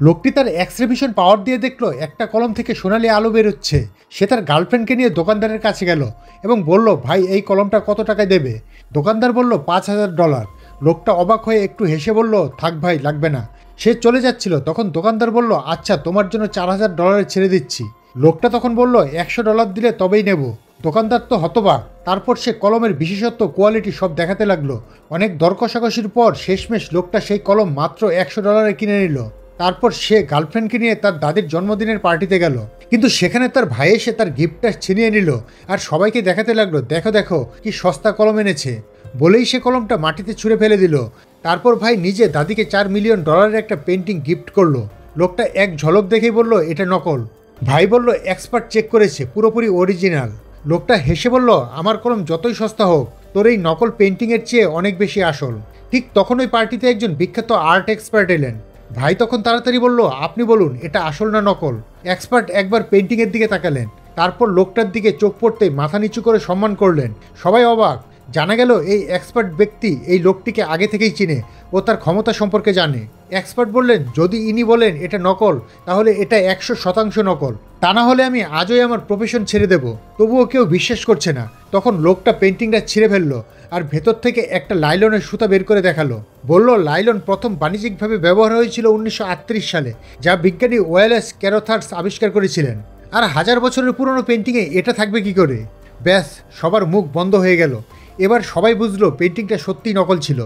লোকটি তার X-ray vision পাওয়ার দিয়ে দেখলো একটা কলম থেকে সোনালি আলো বেরোচ্ছে। সে তার গার্লফ্রেন্ডকে নিয়ে দোকানদারের কাছে গেল এবং বলল, ভাই এই কলমটা কত টাকায় দেবে? দোকানদার বলল $5000। লোকটা অবাক হয়ে একটু হেসে বলল, থাক ভাই, লাগবে না। সে চলে যাচ্ছিল, তখন দোকানদার বলল, আচ্ছা তোমার জন্য $4000 ছেড়ে দিচ্ছি। লোকটা তখন বলল, $100 দিলে তবেই নেব। দোকানদার তো হতবাক। তারপর সে কলমের বিশেষত্ব, কোয়ালিটি সব দেখাতে লাগলো। অনেক দর কষাকষির পর শেষমেশ লোকটা সেই কলম মাত্র $100 কিনে নিল। তারপর সে গার্লফ্রেন্ডকে নিয়ে তার দাদির জন্মদিনের পার্টিতে গেল, কিন্তু সেখানে তার ভাই এসে তার গিফটটা ছিনিয়ে নিল আর সবাইকে দেখাতে লাগলো, দেখো দেখো কি সস্তা কলম এনেছে। বলেই সে কলমটা মাটিতে ছুঁড়ে ফেলে দিল। তারপর ভাই নিজে দাদিকে $4 মিলিয়ন একটা পেন্টিং গিফট করলো। লোকটা এক ঝলক দেখেই বলল, এটা নকল। ভাই বলল, এক্সপার্ট চেক করেছে, পুরোপুরি অরিজিনাল। লোকটা হেসে বলল, আমার কলম যতই সস্তা হোক, তোর এই নকল পেন্টিংয়ের চেয়ে অনেক বেশি আসল। ঠিক তখন ওই পার্টিতে একজন বিখ্যাত আর্ট এক্সপার্ট এলেন। ভাই তখন তাড়াতাড়ি বলল, আপনি বলুন এটা আসল না নকল। এক্সপার্ট একবার পেন্টিংয়ের দিকে তাকালেন, তারপর লোকটার দিকে চোখ পড়তেই মাথা নিচু করে সম্মান করলেন। সবাই অবাক। জানা গেল এই এক্সপার্ট ব্যক্তি এই লোকটিকে আগে থেকেই চিনে ও তার ক্ষমতা সম্পর্কে জানে। এক্সপার্ট বললেন, যদি ইনি বলেন এটা নকল, তাহলে এটা 100% নকল। তা না হলে আমি আজই আমার প্রফেশন ছেড়ে দেব। তবুও কেউ বিশ্বাস করছে না। তখন লোকটা পেন্টিংটা ছিঁড়ে ফেললো আর ভেতর থেকে একটা লাইলনের সুতা বের করে দেখালো। বলল, লাইলন প্রথম বাণিজ্যিকভাবে ব্যবহার হয়েছিল 1938 সালে, যা বিজ্ঞানী ওয়ালেস ক্যারোথার্স আবিষ্কার করেছিলেন। আর 1000 বছরের পুরনো পেন্টিংয়ে এটা থাকবে কি করে? ব্যাস, সবার মুখ বন্ধ হয়ে গেল। এবার সবাই বুঝলো পেন্টিংটা সত্যিই নকল ছিল।